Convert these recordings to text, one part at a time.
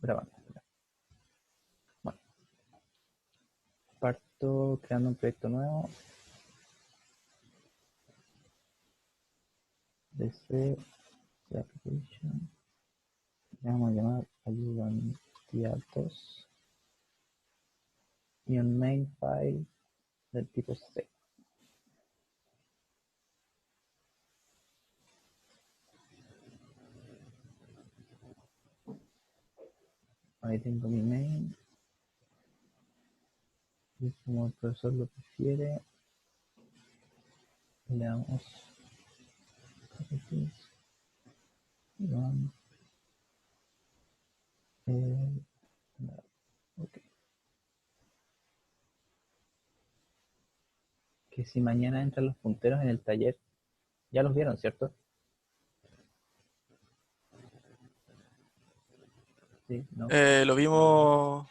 grabando. Bueno, parto creando un proyecto nuevo. DC application. Le vamos a llamar ayudantiatos. Y un main file del tipo C. Ahí tengo mi main. Y como el profesor lo prefiere, le damos run, okay. Que si mañana entran los punteros en el taller, ya los vieron, ¿cierto? Sí, ¿no? Lo vimos.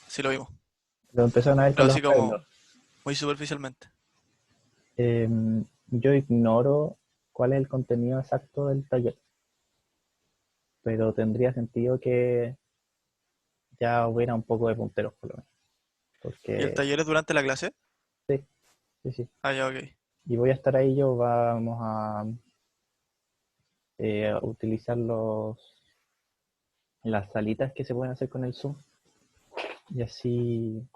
Sí, lo vimos. Lo empezaron a ver Pero con los así arreglos. como muy superficialmente. Yo ignoro cuál es el contenido exacto del taller, pero tendría sentido que ya hubiera un poco de punteros por lo menos, ¿Y el porque taller es durante la clase? sí, sí, sí. Ah, ya, ok. Y voy a estar ahí, yo vamos a utilizar las salitas que se pueden hacer con el Zoom, y así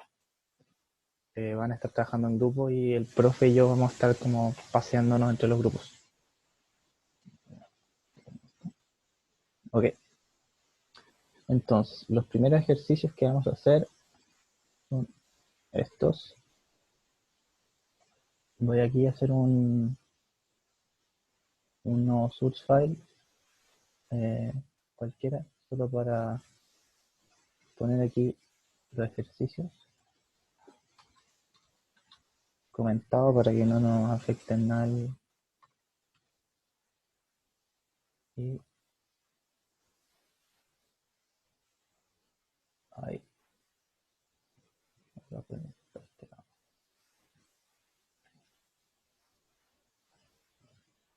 van a estar trabajando en grupo y el profe y yo vamos a estar como paseándonos entre los grupos. Ok, entonces los primeros ejercicios que vamos a hacer son estos. Voy aquí a hacer un nuevo source file cualquiera, solo para poner aquí los ejercicios comentados para que no nos afecten nada. Y ahí.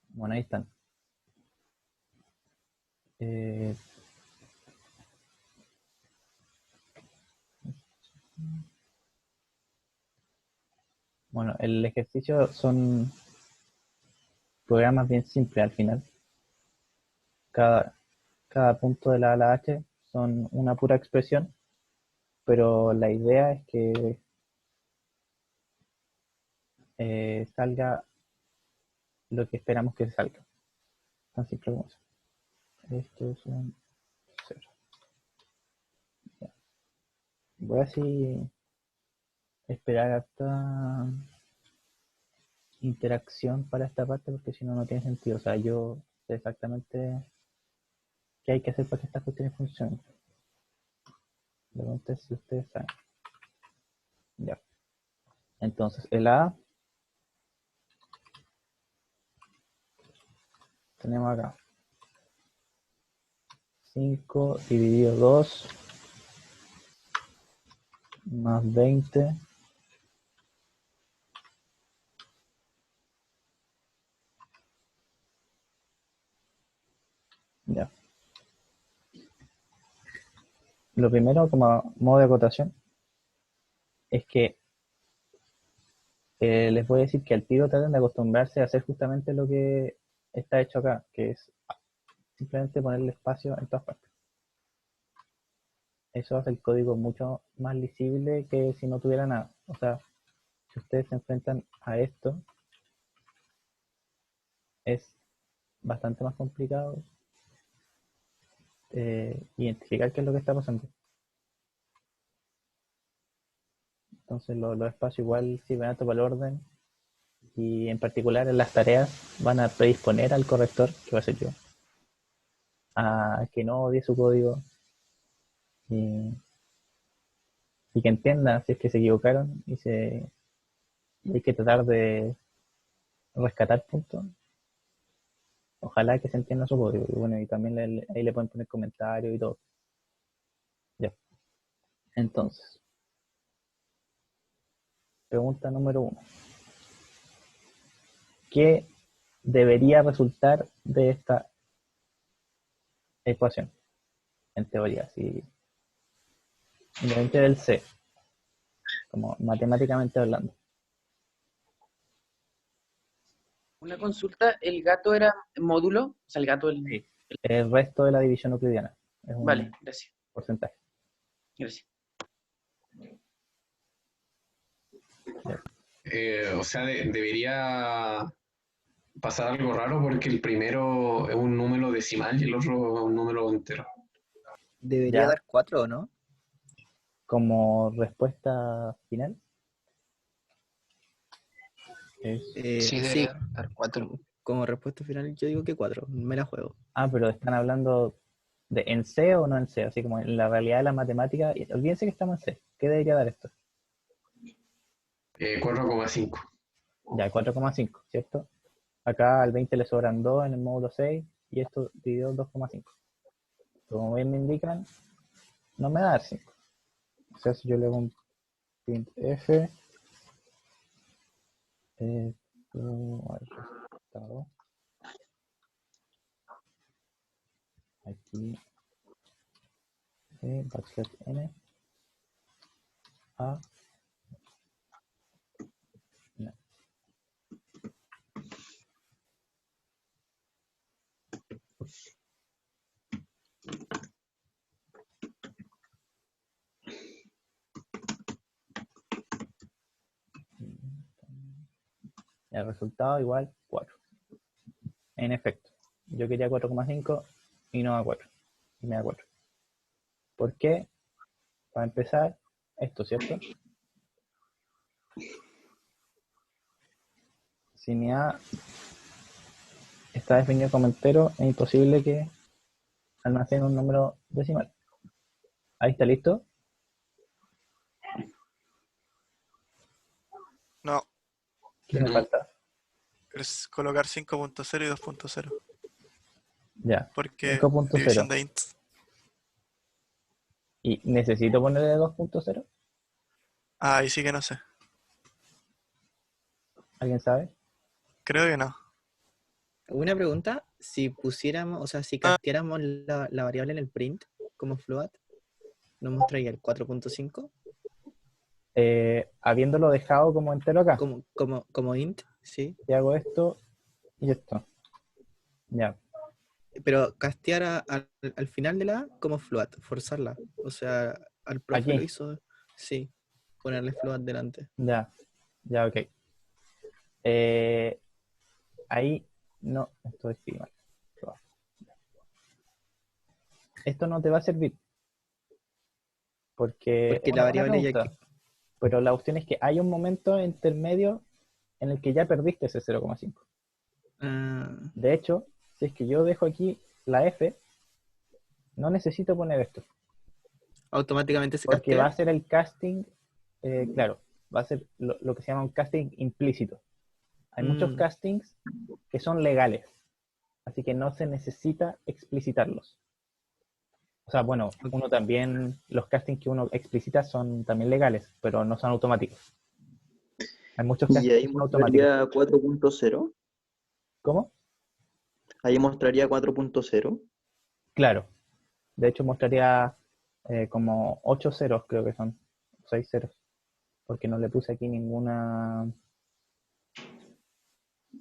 Bueno, ahí están. Eh, bueno, el ejercicio son programas bien simples al final. Cada punto de la A a la H son una pura expresión, pero la idea es que salga lo que esperamos que salga. Tan simple como eso. Esto es un 0. Ya. Voy a así esperar hasta interacción para esta parte porque si no, no tiene sentido. O sea, yo sé exactamente qué hay que hacer para que estas cuestiones funcionen. La pregunta es si ustedes saben. Ya. Entonces, el A tenemos acá 5 dividido 2 más 20 ya. Lo primero, como modo de acotación, es que les voy a decir que al tiro traten de acostumbrarse a hacer justamente lo que está hecho acá, que es simplemente ponerle espacio en todas partes. Eso hace el código mucho más lisible que si no tuviera nada. O sea, si ustedes se enfrentan a esto, es bastante más complicado identificar qué es lo que está pasando. Entonces los espacios igual sirven harto para el orden y en particular en las tareas van a predisponer al corrector, que va a ser yo, a que no odie su código y, y que entienda si es que se equivocaron y hay que tratar de rescatar puntos. Ojalá que se entienda su código y bueno, y también ahí le pueden poner comentarios y todo. Ya. Entonces, pregunta número 1. ¿Qué debería resultar de esta ecuación? en teoría, sí. Independiente del C, como matemáticamente hablando. Una consulta, ¿el gato era módulo? O sea, el gato, Sí. El resto de la división euclidiana es un Vale, gracias. porcentaje. Gracias. O sea, debería pasar algo raro porque el primero es un número decimal y el otro es un número entero. Debería Ya. dar 4, ¿no? Como respuesta final. Es- Sí, debería dar 4. Como respuesta final, yo digo que 4. Me la juego. pero están hablando de en C o no en C, así como en la realidad de la matemática. Olvídense que estamos en C. ¿Qué debería dar esto? 4,5. Ya, 4,5, ¿cierto? Acá al 20 le sobran 2 en el módulo 6 y esto dividido 2,5. Como bien me indican, no me da dar 5. O sea, si yo le hago un printf, a ver, resultado, aquí, backslash n, a, no. El resultado igual 4. En efecto, yo quería 4,5 y no a 4. Y me da 4. ¿Por qué? Para empezar, esto, ¿cierto? Si mi A está definido como entero, es imposible que almacene un número decimal. Ahí está listo. No, ¿Qué me No. falta? es colocar 5.0 y 2.0. Ya, Porque 5.0. división de int. ¿Y necesito ponerle 2.0? Ah, ahí sí que no sé. ¿Alguien sabe? Creo que no. Una pregunta, si pusiéramos, o sea, si Ah. casteáramos la variable en el print como float, ¿nos mostraría el 4.5? Habiéndolo dejado como entero acá, Como int, sí. y hago esto y esto. Ya, Pero castear al final de la A como float, forzarla. O sea, al profe aquí. lo hizo, sí, ponerle float delante. Ya, ok. Ahí no, esto es mal. Esto no te va a servir. Porque es Porque la una buena variable ya pregunta. Pero la cuestión es que hay un momento intermedio en el que ya perdiste ese 0,5. De hecho, si es que yo dejo aquí la F, no necesito poner esto. automáticamente se Porque va a castea. ser el casting, claro, va a ser lo que se llama un casting implícito. Hay muchos castings que son legales, así que no se necesita explicitarlos. O sea, bueno, uno también, los castings que uno explicita son también legales, pero no son automáticos. Hay muchos Y castings ahí que son automáticos. mostraría 4.0. ¿Cómo? Ahí mostraría 4.0. Claro. De hecho, mostraría como 8 ceros, creo que son, 6 ceros, porque no le puse aquí ninguna,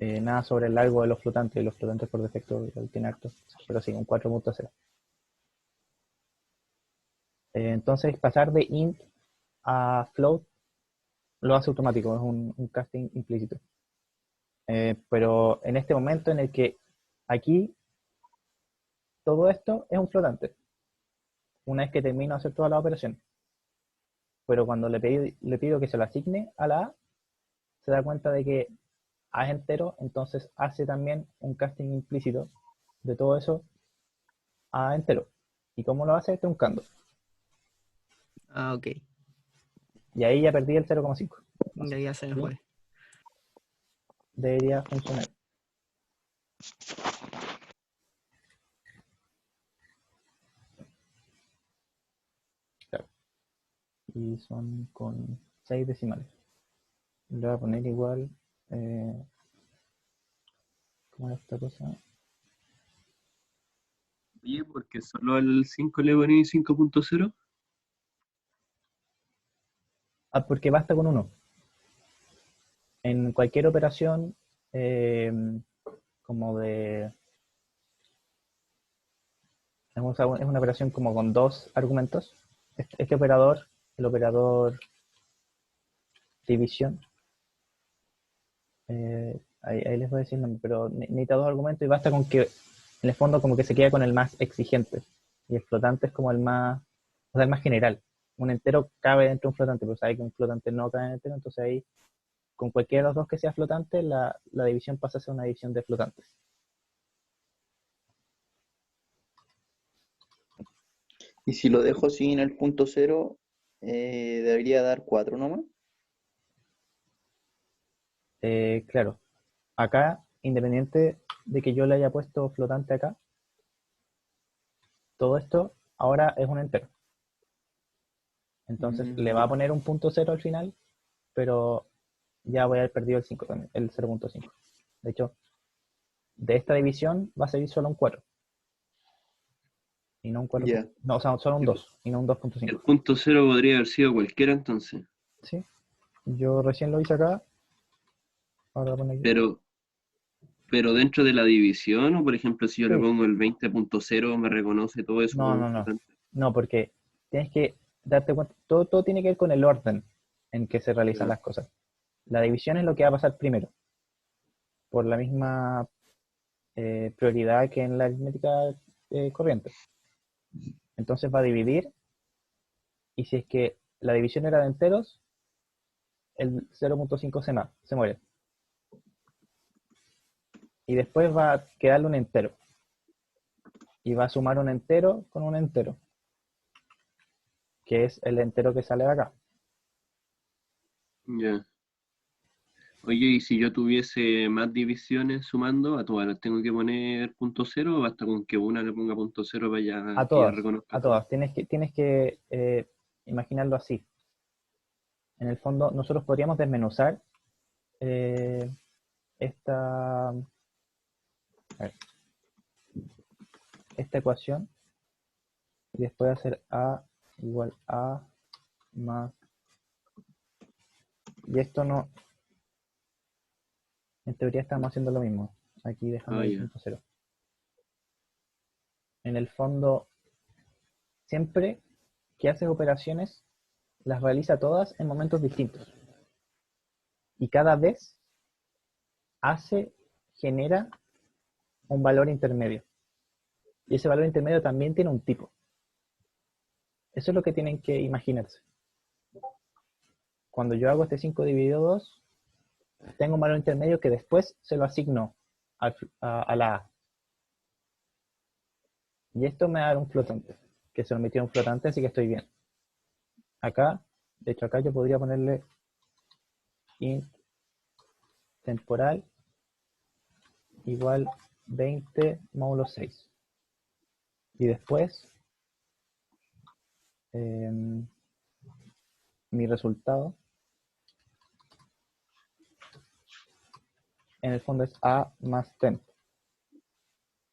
nada sobre el largo de los flotantes. Los flotantes por defecto tienen harto, pero sí, un 4.0. Entonces, pasar de int a float lo hace automático, es un casting implícito. Pero en este momento en el que aquí todo esto es un flotante, una vez que termino de hacer toda la operación. Pero cuando le pido que se lo asigne a la A, se da cuenta de que A es entero, entonces hace también un casting implícito de todo eso a entero. ¿Y cómo lo hace? Truncando. Ok. Y ahí ya perdí el 0,5. Y ahí ya se me fue. Debería funcionar. Claro. Y son con 6 decimales. Le voy a poner igual. ¿Cómo era esta cosa? Oye, porque solo al 5 le poní 5.0. Ah, porque basta con uno. En cualquier operación, como de... es una operación como con dos argumentos. Este operador, el operador división, ahí les voy a decir el nombre, pero necesita dos argumentos y basta con que, en el fondo, como que se queda con el más exigente. Y el flotante es como el más, o sea, el más general. Un entero cabe dentro de un flotante, pero sabe que un flotante no cabe en entero, entonces ahí, con cualquiera de los dos que sea flotante, la división pasa a ser una división de flotantes. Y si lo dejo sin el punto cero, debería dar 4 nomás. Claro, acá, independiente de que yo le haya puesto flotante acá, todo esto ahora es un entero. Entonces le va a poner un punto cero al final, pero ya voy a haber perdido el 5 también, el 0.5. De hecho, de esta división va a seguir solo un 4. Y no un 4. Ya. No, o sea, solo un Sí, 2 y no un El 2.5. punto cero podría haber sido cualquiera entonces. ¿Sí? Yo recién lo hice acá. Ahora lo pongo aquí. Pero dentro de la división, o por ejemplo, si yo le Sí. pongo el 20.0, me reconoce todo eso No, como no, no. flotante. No, porque tienes que darte cuenta, todo tiene que ver con el orden en que se realizan Ya. las cosas. La división es lo que va a pasar primero, por la misma prioridad que en la aritmética corriente. Entonces va a dividir, y si es que la división era de enteros, el 0.5 se muere. Y después va a quedarle un entero. Y va a sumar un entero con un entero, que es el entero que sale de acá. Ya. Oye, y si yo tuviese más divisiones sumando, ¿a todas las tengo que poner punto cero o basta con que una le ponga punto cero para A que ya todas, reconozca a todo? todas. Tienes que imaginarlo así. En el fondo, nosotros podríamos desmenuzar eh, esta, a ver, esta ecuación y después hacer A igual a más. Y esto no, en teoría estamos haciendo lo mismo. Aquí dejando Ah, el ya. punto cero. En el fondo, siempre que haces operaciones, las realiza todas en momentos distintos. Y cada vez genera un valor intermedio. Y ese valor intermedio también tiene un tipo. Eso es lo que tienen que imaginarse. Cuando yo hago este 5 dividido 2, tengo un valor intermedio que después se lo asigno a la A. Y esto me va a dar un flotante, que se lo metió un flotante, así que estoy bien. Acá, de hecho acá yo podría ponerle int temporal igual 20 módulo 6. Y después, mi resultado, en el fondo es A más temp,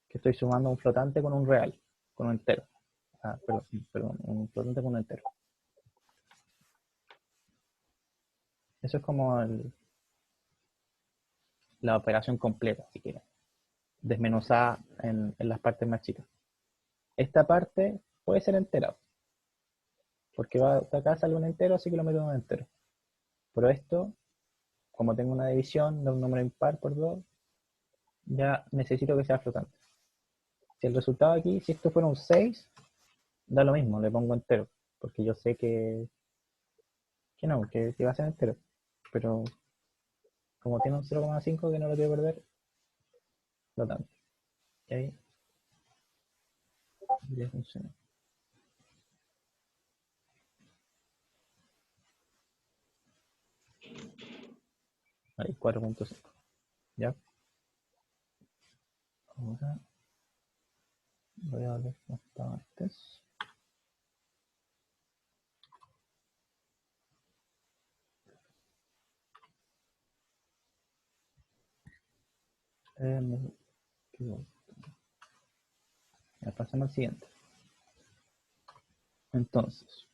que estoy sumando un flotante con un real, con un entero. Perdón, un flotante con un entero. Eso es como la operación completa, si quieren, desmenuzada en las partes más chicas. Esta parte puede ser entera, porque de acá sale un entero, así que lo meto en un entero. Pero esto, como tengo una división de un número impar por 2, ya necesito que sea flotante. Si el resultado aquí, si esto fuera un 6, da lo mismo, le pongo entero, porque yo sé que no, que va a ser entero. Pero como tiene un 0,5 que no lo quiero perder, flotante. Y ahí ya funciona. Ahí, 4.5. ¿Ya? Ahora voy a ver cómo estaba antes. Me equivoco. Ya pasamos al siguiente. Entonces,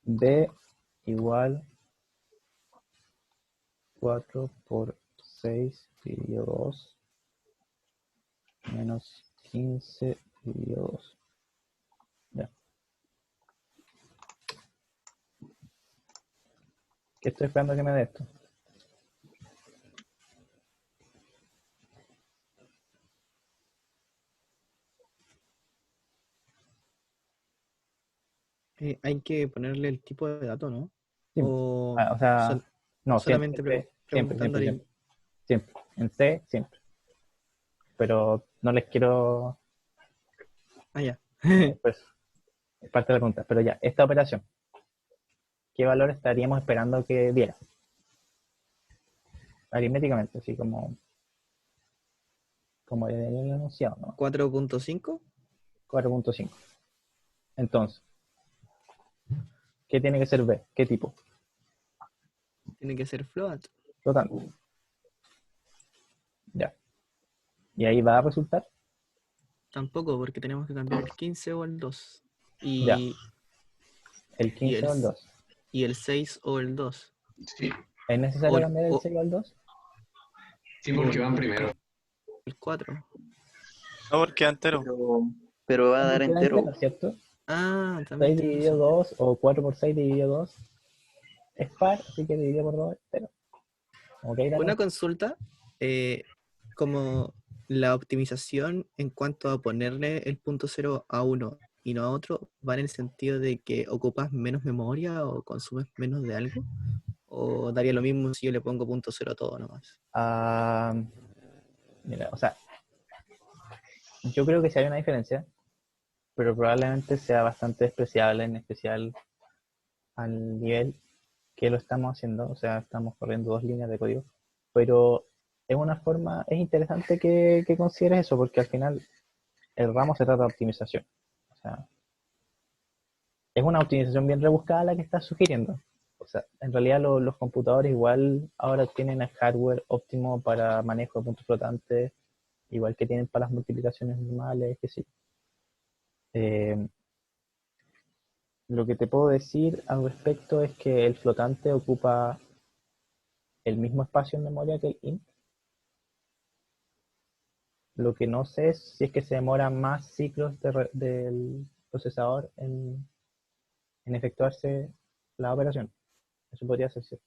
b igual 4 por 6 dividido 2 menos 15 dividido 2. Ya. ¿Qué estoy esperando que me dé esto? Hay que ponerle el tipo de dato, ¿no? Sí. O O sea, sol- no, solamente siempre, preguntando ahí. siempre. En C, siempre. Pero no les quiero, Ah, ya. pues, es parte de la pregunta. Pero ya, esta operación, ¿qué valor estaríamos esperando que diera? Aritméticamente, así como el enunciado, ¿no? 4.5. 4.5. Entonces, ¿qué tiene que ser B? ¿Qué tipo? Tiene que ser float. Flotante. Ya. Y ahí va a resultar. Tampoco, porque tenemos que cambiar el 15 o el 2. Ya. Y, El y 15 o el 2. y el 6 o el 2. Sí, ¿Es necesario O cambiar el o 6 o el 2? sí, porque van primero. el 4. No, porque entero. Pero va a No, dar porque queda entero. entero, ¿cierto? Ah, 6 también tienes dividido razón. 2 o 4 por 6 dividido 2 es par, así que dividido por 2 es entero. Como que ahí la Una consta. consulta, como la optimización en cuanto a ponerle el punto cero a uno y no a otro, ¿va en el sentido de que ocupas menos memoria o consumes menos de algo? ¿O daría lo mismo si yo le pongo punto cero a todo nomás? Ah, mira, o sea, yo creo que sí hay una diferencia, pero probablemente sea bastante despreciable, en especial al nivel que lo estamos haciendo. O sea, estamos corriendo 2 líneas de código, pero es una forma, es interesante que consideres eso, porque al final el ramo se trata de optimización. O sea, es una optimización bien rebuscada la que estás sugiriendo. O sea, en realidad los computadores igual ahora tienen el hardware óptimo para manejo de puntos flotantes, igual que tienen para las multiplicaciones normales, que sí. Lo que te puedo decir al respecto es que el flotante ocupa el mismo espacio en memoria que el int. Lo que no sé es si es que se demoran más ciclos del procesador en efectuarse la operación. Eso podría ser cierto.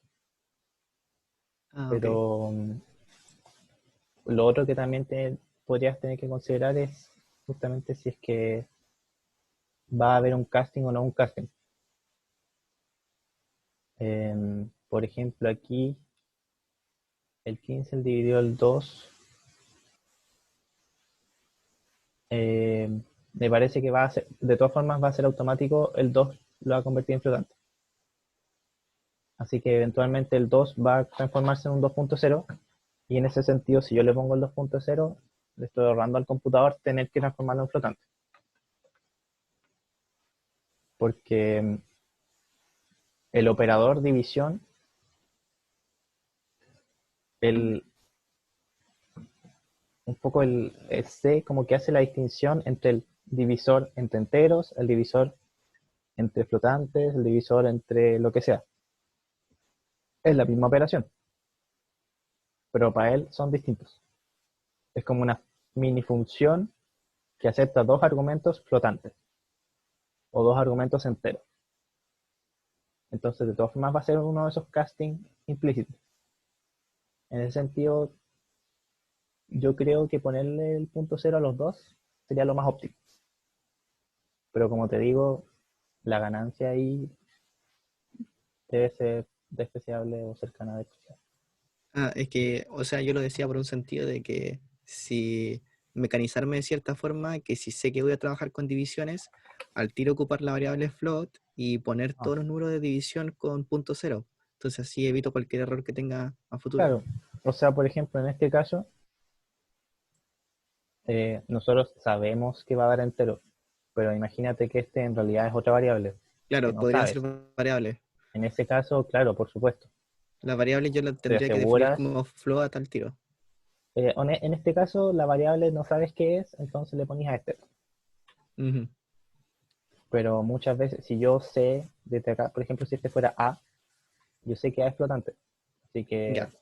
Ah, ok. Pero lo otro que también podrías tener que considerar es justamente si es que va a haber un casting o no un casting. Por ejemplo, aquí el 15 el dividido el 2, me parece que va a ser, de todas formas va a ser automático, el 2 lo va a convertir en flotante. Así que eventualmente el 2 va a transformarse en un 2.0 y en ese sentido, si yo le pongo el 2.0, le estoy ahorrando al computador tener que transformarlo en flotante. Porque el operador división, un poco el C como que hace la distinción entre el divisor entre enteros, el divisor entre flotantes, el divisor entre lo que sea. Es la misma operación, pero para él son distintos. Es como una mini función que acepta 2 argumentos flotantes o 2 argumentos enteros. Entonces, de todas formas, va a ser uno de esos casting implícitos. En ese sentido, yo creo que ponerle el punto cero a los dos sería lo más óptimo. Pero como te digo, la ganancia ahí debe ser despreciable o cercana a despreciable. Ah, es que, o sea, yo lo decía por un sentido de que si mecanizarme de cierta forma, que si sé que voy a trabajar con divisiones, al tiro ocupar la variable float y poner Ah, todos los números de división con punto cero. Entonces así evito cualquier error que tenga a futuro. claro, o sea, por ejemplo, en este caso, nosotros sabemos que va a dar entero, pero imagínate que este en realidad es otra variable que Claro, no podrían sabes. ser variables. En ese caso, claro, por supuesto, Las variables yo las te tendría que definir aseguras, como float al tiro. En este caso, la variable no sabes qué es, entonces le pones a este. Ujú. Pero muchas veces, si yo sé desde acá, por ejemplo, si este fuera A, yo sé que A es flotante. Así que Ya,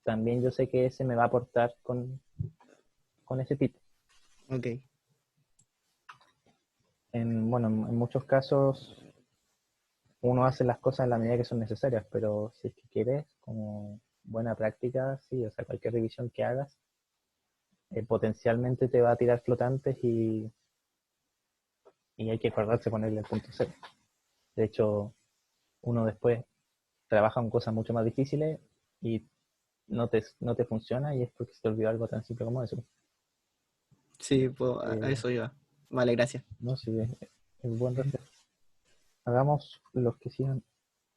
también yo sé que ese me va a aportar con ese tipo. ok. Bueno, en muchos casos uno hace las cosas en la medida que son necesarias, pero si es que quieres, como buena práctica, sí, o sea, cualquier revisión que hagas, potencialmente te va a tirar flotantes y hay que acordarse ponerle el punto cero. De hecho, uno después trabaja con cosas mucho más difíciles y no te funciona y es porque se te olvidó algo tan simple como eso. Sí, pues a Eh, eso iba. Vale, gracias. no, sí, es buen reflejo. Hagamos los que sigan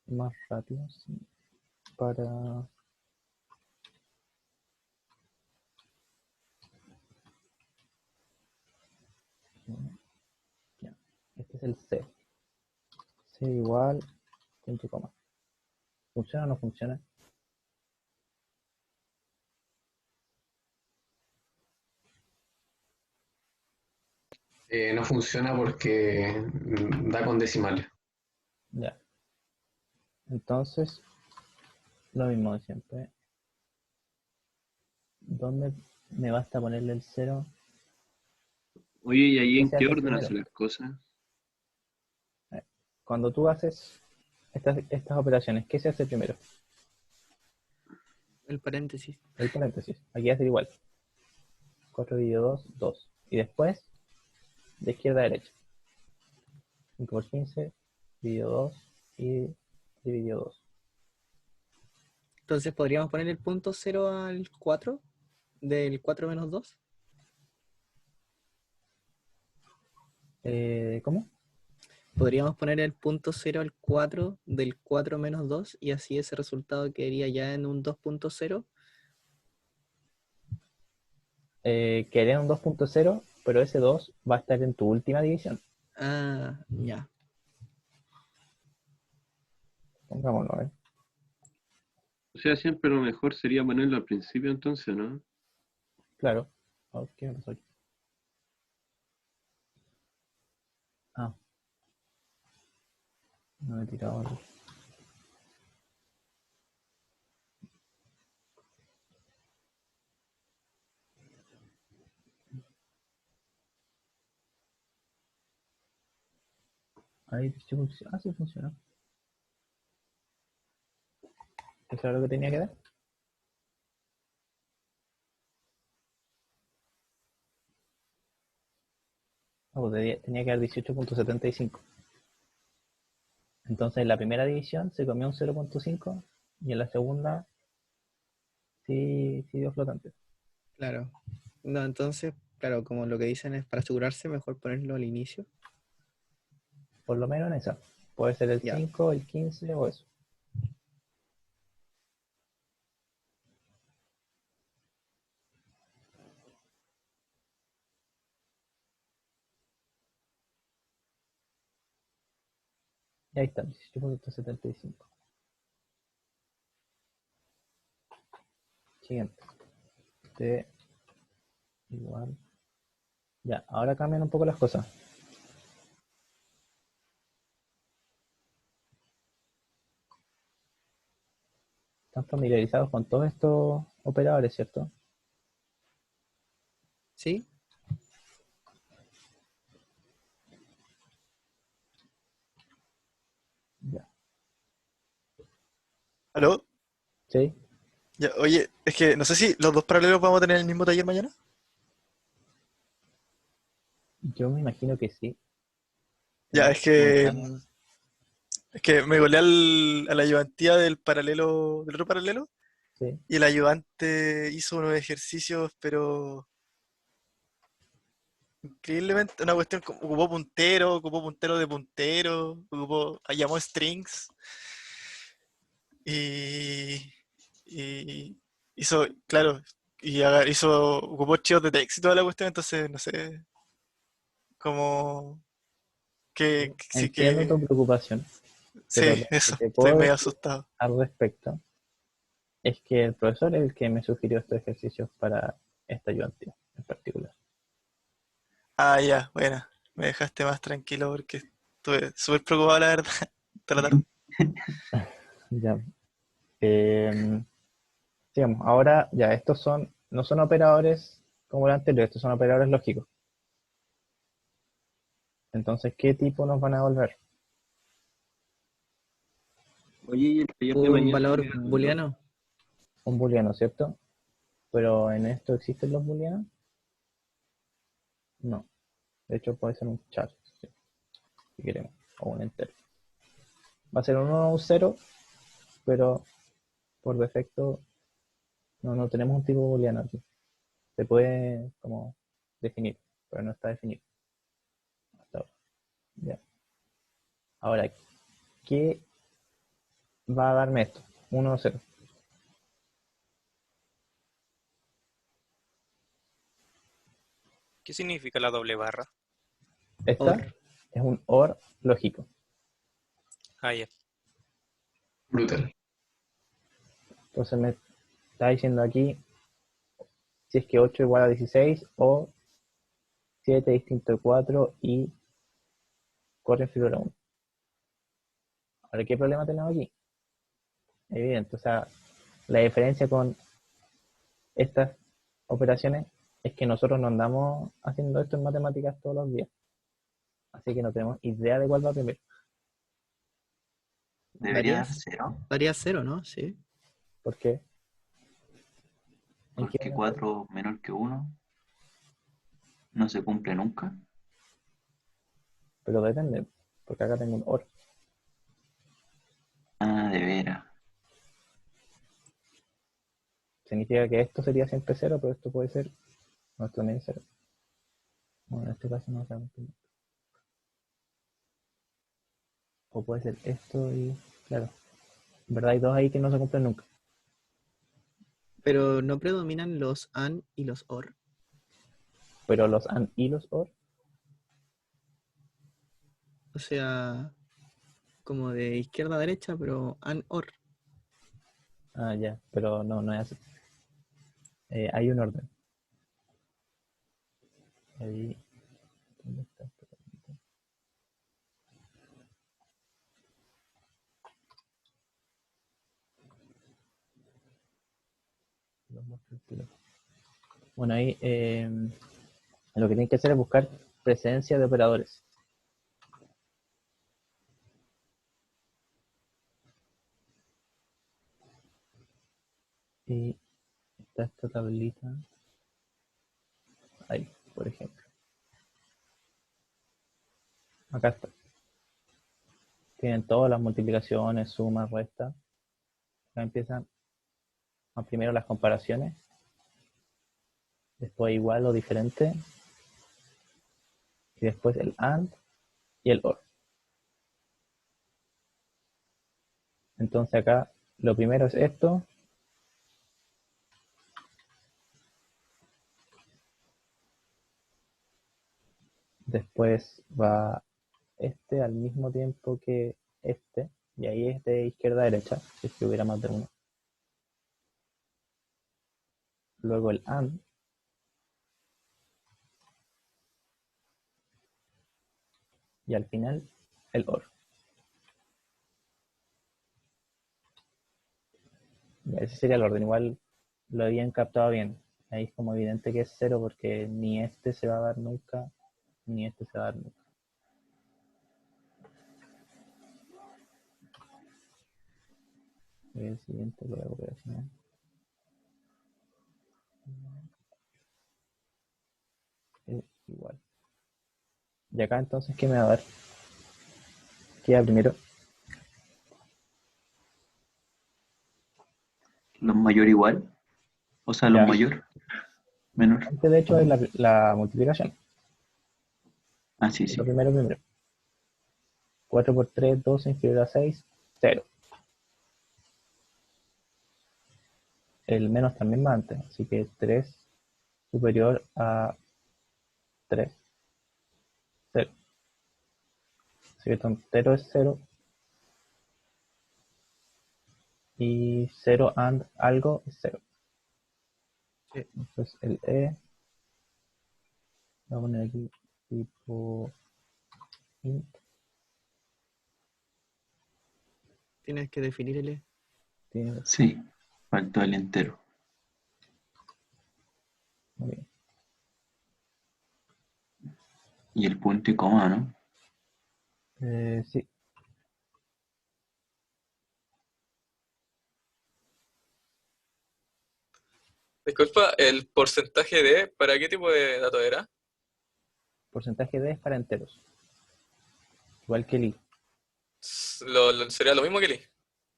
más rápidos para... Ya. Este es el C. C igual, punto y coma. ¿Funciona o no funciona? No funciona porque da con decimales. Ya. Entonces, lo mismo de siempre. ¿Dónde me basta ponerle el cero? Oye, ¿y ahí ¿Qué en se qué hace orden primero? hace las cosas? Cuando tú haces estas operaciones, ¿qué se hace primero? El paréntesis. El paréntesis. Aquí hace igual. 4 dividido 2, 2. Y después, de izquierda a derecha. 5 por 15, dividido 2 y dividido 2. Entonces podríamos poner el punto cero al 4 del 4 menos 2. ¿Cómo? Podríamos poner el punto cero al 4 del 4 menos 2 y así ese resultado quedaría ya en un 2.0. Quería un 2.0, pero ese 2 va a estar en tu última división. Ah, ya. Pongámoslo, a ver. O sea, siempre lo mejor sería ponerlo al principio entonces, ¿no? Claro. Oh, ¿qué me pasó aquí? Ah, no me he tirado algo. Ahí, sí funciona. Eso era lo que tenía que dar. Ah, pues tenía que dar 18.75. Entonces en la primera división se comió un 0.5 y en la segunda sí dio flotante. Claro. No, entonces, claro, como lo que dicen es para asegurarse, mejor ponerlo al inicio. Por lo menos en esa. Puede ser el Ya. 5, el 15 o eso. Y ahí está, 18.75. Siguiente. T igual. Ya, ahora cambian un poco las cosas. Están familiarizados con todos estos operadores, ¿cierto? ¿Sí? Ya. ¿Aló? ¿Sí? Ya, oye, es que no sé si los dos paralelos vamos a tener el mismo taller mañana. Yo me imagino que sí. Ya, Tenemos como tan... es que me goleé a la ayudantía del paralelo, del otro paralelo, Sí. y el ayudante hizo unos ejercicios, pero increíblemente, una cuestión, ocupó puntero de puntero, llamó strings, y, y hizo, claro, ocupó archivos de texto y toda la cuestión, entonces no sé, como sí Entiendo tu que, preocupación, pero sí, lo que eso, te estoy puedo medio decir asustado. al respecto Es que el profesor es el que me sugirió estos ejercicios para esta ayudantía en particular. Ah, ya, bueno. Me dejaste más tranquilo porque estuve súper preocupado, la verdad. Tratar. Ya. Sigamos. Ahora, ya, no son operadores como el anterior, estos son operadores lógicos. Entonces, ¿qué tipo nos van a devolver? Oye, ¿y el taller de Un mañana valor es gratuito? booleano. Un booleano, ¿cierto? Pero en esto existen los booleanos. No. De hecho, puede ser un char, sí, si queremos, o un entero. Va a ser un 1 o un 0, pero por defecto no tenemos un tipo booleano aquí. Se puede como definir, pero no está definido hasta ahora. Ya. Ahora, ¿qué va a darme esto? 1 o 0. ¿Qué significa la doble barra? Esta OR. es un OR lógico. Ah, ya. Brutal. Entonces me está diciendo aquí si es que 8 igual a 16 o 7 distinto de 4 y 4 inferior a 1. Ahora, ¿qué problema tenemos aquí? Evidente, o sea, la diferencia con estas operaciones es que nosotros no andamos haciendo esto en matemáticas todos los días. Así que no tenemos idea de cuál va primero. Debería dar cero, Daría 0, ¿no? Sí. ¿Por qué? ¿En qué porque momento? 4 menor que 1 no se cumple nunca. Pero depende, porque acá tengo un OR. Ah, de veras. Significa que esto sería siempre 0, pero esto puede ser, no, esto también es 0. Bueno, en este caso no sabemos. O puede ser esto y, claro, en verdad hay dos ahí que no se cumplen nunca. Pero no predominan los AND y los OR. Pero los AND y los OR, O sea, como de izquierda a derecha, pero AND OR. ya, pero no es así. Hay un orden. Ahí, ¿dónde está esto? Lo muestro al tiro. Bueno, ahí lo que tienen que hacer es buscar presencia de operadores. Y está esta tablita. Ahí, por ejemplo. Acá está. Tienen todas las multiplicaciones, sumas, restas. Acá empiezan primero las comparaciones, después igual o diferente, y después el AND y el OR. Entonces acá lo primero es esto. Después va este al mismo tiempo que este, y ahí es de izquierda a derecha, si es que hubiera más de uno. Luego el AND, y al final el OR. Ya, ese sería el orden, igual lo habían captado bien. Ahí es como evidente que es cero porque ni este se va a dar nunca, ni este se va a dar nunca. El siguiente lo hago operacional. Es igual. Y acá entonces, ¿qué me va a dar? ¿Qué va primero? Los mayor igual. O sea, los Ya. mayor menor. Este de hecho es la multiplicación. Ah, sí, Lo sí. primero. 4 por 3, 12 inferior a 6, 0. El menos también va antes, así que 3 superior a 3, 0. Así que 0 es 0. Y 0 and algo es 0. Sí. Entonces el E, voy a poner aquí tipo int, Tienes que definir el E. tiene, Sí, faltó el entero. muy bien. Y el punto y coma, ¿no? Sí, Disculpa, ¿el porcentaje de para qué tipo de dato era? porcentaje D es para enteros, igual que el I, ¿Sería lo mismo que el i?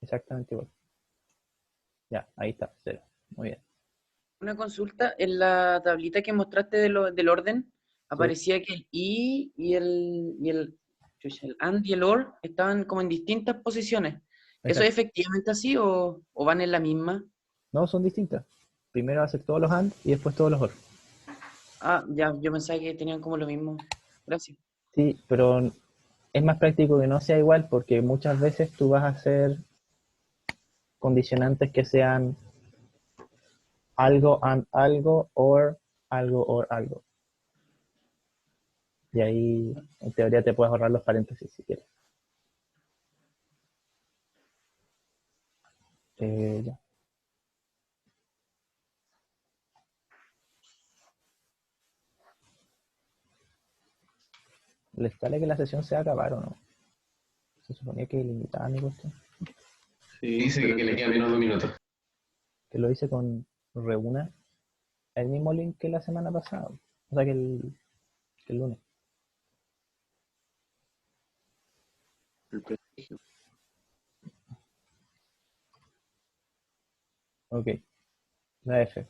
exactamente igual. Ya, ahí está, 0. Muy bien. Una consulta, en la tablita que mostraste del orden, aparecía que el I chucha, el AND y el OR estaban como en distintas posiciones. ¿Eso es Exacto. efectivamente así o van en la misma? No, son distintas. Primero va a ser todos los AND y después todos los OR. Ah, ya, yo pensaba que tenían como lo mismo. Gracias. Sí, pero es más práctico que no sea igual porque muchas veces tú vas a hacer condicionantes que sean algo and algo, or algo, or algo. Y ahí, en teoría, te puedes ahorrar los paréntesis si quieres. Ya. ¿Les sale que la sesión se va a acabar o no? Se suponía que limitaba mi cuestión. Sí, Dice pero que le queda menos de un minuto. Que lo hice con Reúna, el mismo link que la semana pasada. O sea, que el lunes. el prestigio. Ok. La F.